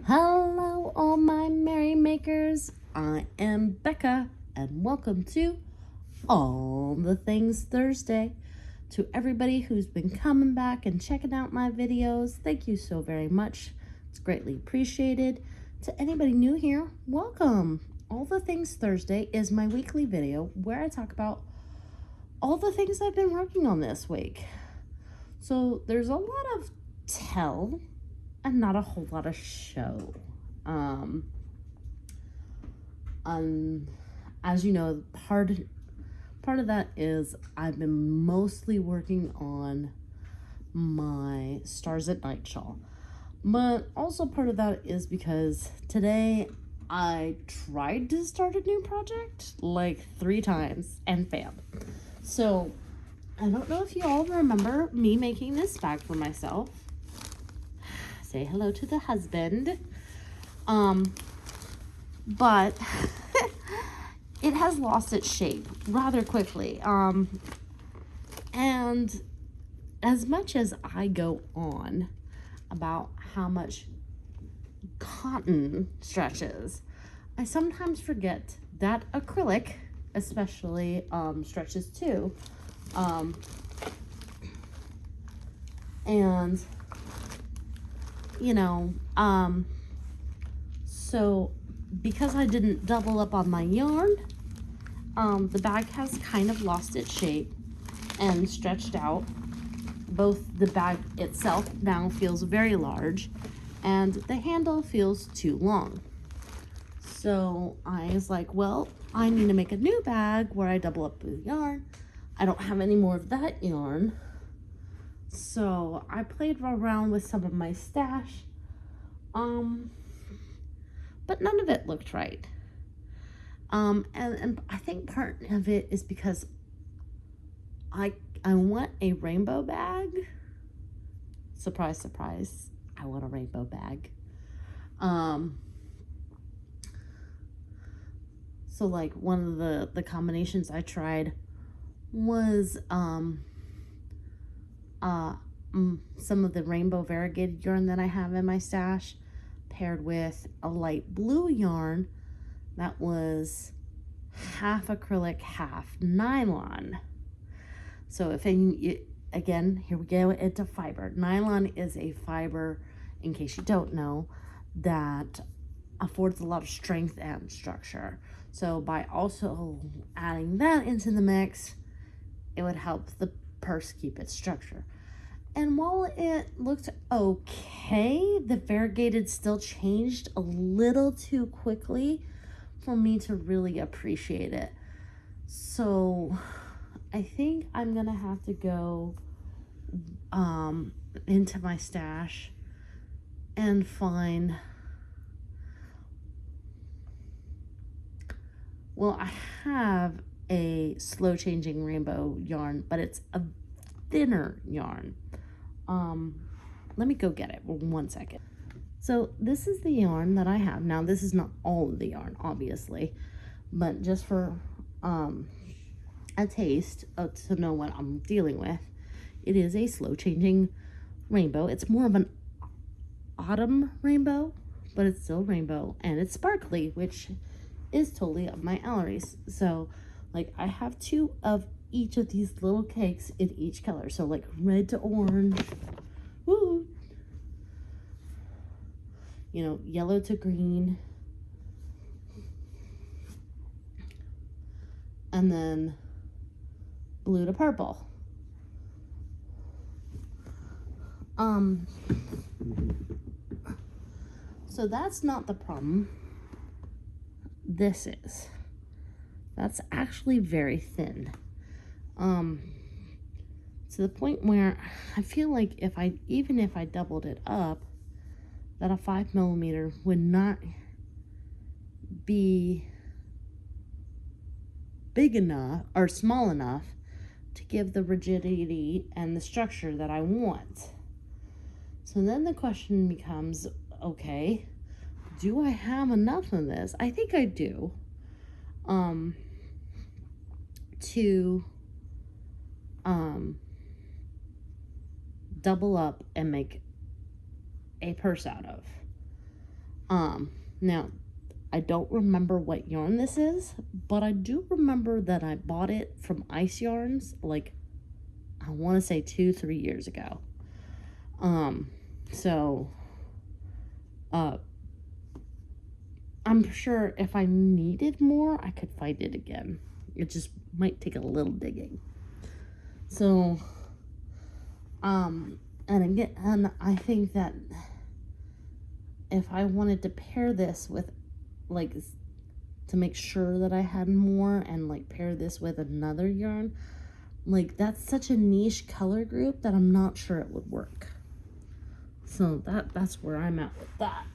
Hello, all my merrymakers. I am Becca, and welcome to All the Things Thursday. To everybody who's been coming back and checking out my videos, thank you so very much. It's greatly appreciated. To anybody new here, welcome. All the Things Thursday is my weekly video where I talk about all the things I've been working on this week. So there's a lot of tell and not a whole lot of show. As you know, part of that is I've been mostly working on my Stars at Night shawl. But also part of that is because today I tried to start a new project like 3 times and failed. So I don't know if you all remember me making this bag for myself. Say hello to the husband. But it has lost its shape rather quickly. And as much as I go on about how much cotton stretches, I sometimes forget that acrylic, especially, stretches too. And so because I didn't double up on my yarn, the bag has kind of lost its shape and stretched out. Both the bag itself now feels very large and the handle feels too long. So I was like, well, I need to make a new bag where I double up the yarn. I don't have any more of that yarn. So I played around with some of my stash. But none of it looked right. And I think part of it is because I want a rainbow bag. Surprise, surprise. I want a rainbow bag. So like one of the combinations I tried was some of the rainbow variegated yarn that I have in my stash paired with a light blue yarn that was half acrylic, half nylon. So again, here we go into fiber. Nylon is a fiber, in case you don't know, that affords a lot of strength and structure. So by also adding that into the mix, it would help the purse keep its structure. And while it looked okay, the variegated still changed a little too quickly for me to really appreciate it. So I think I'm gonna have to go into my stash and find, well, I have a slow changing rainbow yarn, but it's a thinner yarn. Let me go get it 1 second. So this is the yarn that I have. Now this is not all of the yarn, obviously, but just for a taste to know what I'm dealing with. It is a slow changing rainbow. It's more of an autumn rainbow, but it's still rainbow, and it's sparkly, which is totally up my alleys. So like I have 2 of each of these little cakes in each color. So like red to orange, woo, yellow to green, and then blue to purple. So that's not the problem. This is. That's actually very thin. To the point where I feel like even if I doubled it up, that a 5mm would not be big enough or small enough to give the rigidity and the structure that I want. So then the question becomes, okay, do I have enough of this? I think I do. To double up and make a purse out of. Now, I don't remember what yarn this is, but I do remember that I bought it from Ice Yarns, like, I want to say 2-3 years ago. So, I'm sure if I needed more, I could find it again. It just might take a little digging. So, and again, and I think that if I wanted to pair this with, like, to make sure that I had more and, like, pair this with another yarn, like, that's such a niche color group that I'm not sure it would work. So that's where I'm at with that.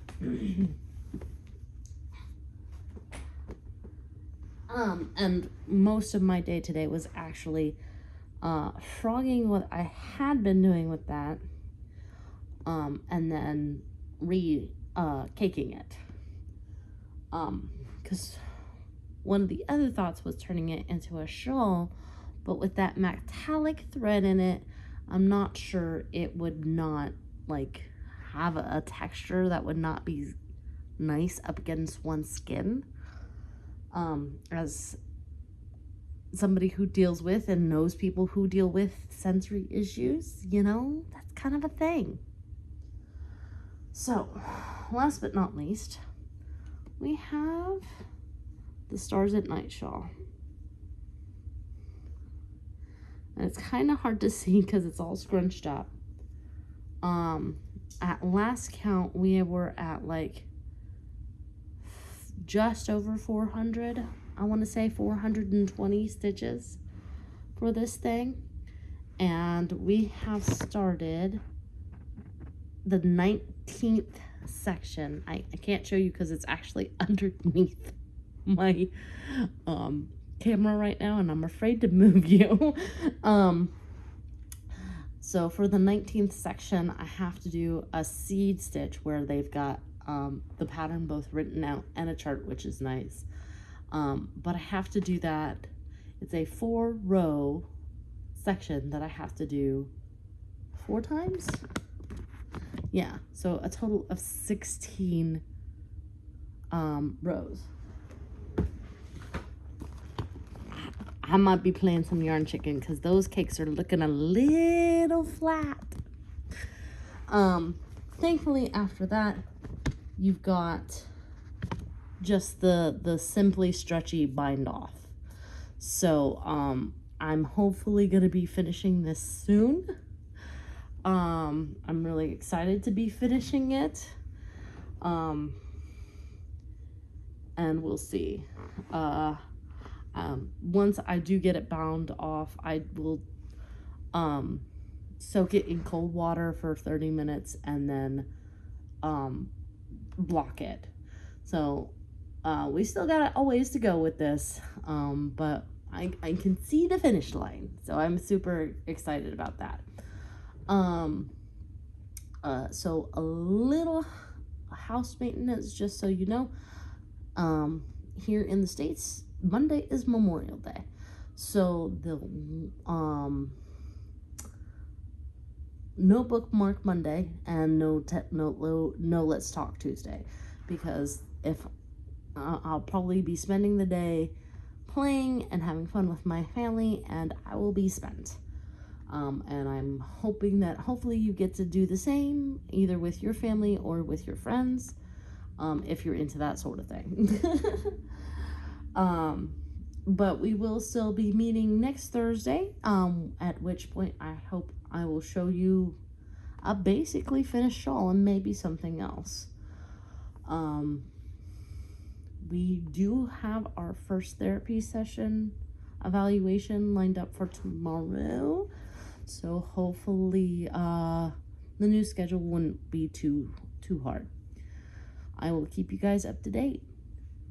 And most of my day today was actually frogging what I had been doing with that, and then caking it. Because one of the other thoughts was turning it into a shawl, but with that metallic thread in it, I'm not sure it would not, like, have a texture that would not be nice up against one's skin. As somebody who deals with and knows people who deal with sensory issues, you know, that's kind of a thing. So, last but not least, we have the Stars at Night shawl. And it's kind of hard to see because it's all scrunched up. At last count, we were at, like, just over 400. I want to say 420 stitches for this thing. And we have started the 19th section. I can't show you because it's actually underneath my camera right now, and I'm afraid to move you. So for the 19th section, I have to do a seed stitch where they've got the pattern both written out and a chart, which is nice. But I have to do that. It's a 4-row section that I have to do 4 times. Yeah, so a total of 16 rows. I might be playing some yarn chicken because those cakes are looking a little flat. Thankfully, after that, you've got just the Simply Stretchy bind off. So I'm hopefully going to be finishing this soon. I'm really excited to be finishing it. And we'll see. Once I do get it bound off, I will soak it in cold water for 30 minutes and then block it. So we still got a ways to go with this, but I can see the finish line, so I'm super excited about that. So a little house maintenance, just so you know. Here in the States, Monday is Memorial Day, so the no bookmark Monday and no Let's Talk Tuesday, because if I'll probably be spending the day playing and having fun with my family, and I will be spent. And I'm hoping that hopefully you get to do the same, either with your family or with your friends, if you're into that sort of thing. But we will still be meeting next Thursday, at which point I hope I will show you a basically finished shawl and maybe something else. We do have our first therapy session evaluation lined up for tomorrow, so hopefully the new schedule wouldn't be too hard. I will keep you guys up to date,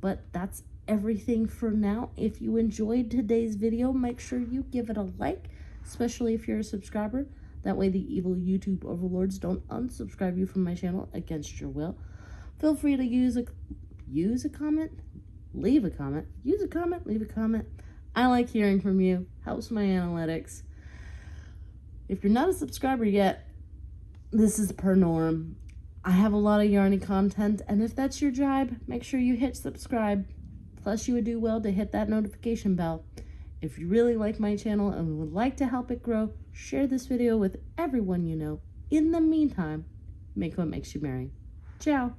but that's everything for now. If you enjoyed today's video, make sure you give it a like, especially if you're a subscriber. That way the evil YouTube overlords don't unsubscribe you from my channel against your will. Feel free to use a comment, leave a comment, use a comment, leave a comment. I like hearing from you, helps my analytics. If you're not a subscriber yet, this is per norm. I have a lot of yarny content, and if that's your tribe, make sure you hit subscribe. Plus, you would do well to hit that notification bell. If you really like my channel and would like to help it grow, share this video with everyone you know. In the meantime, make what makes you merry. Ciao.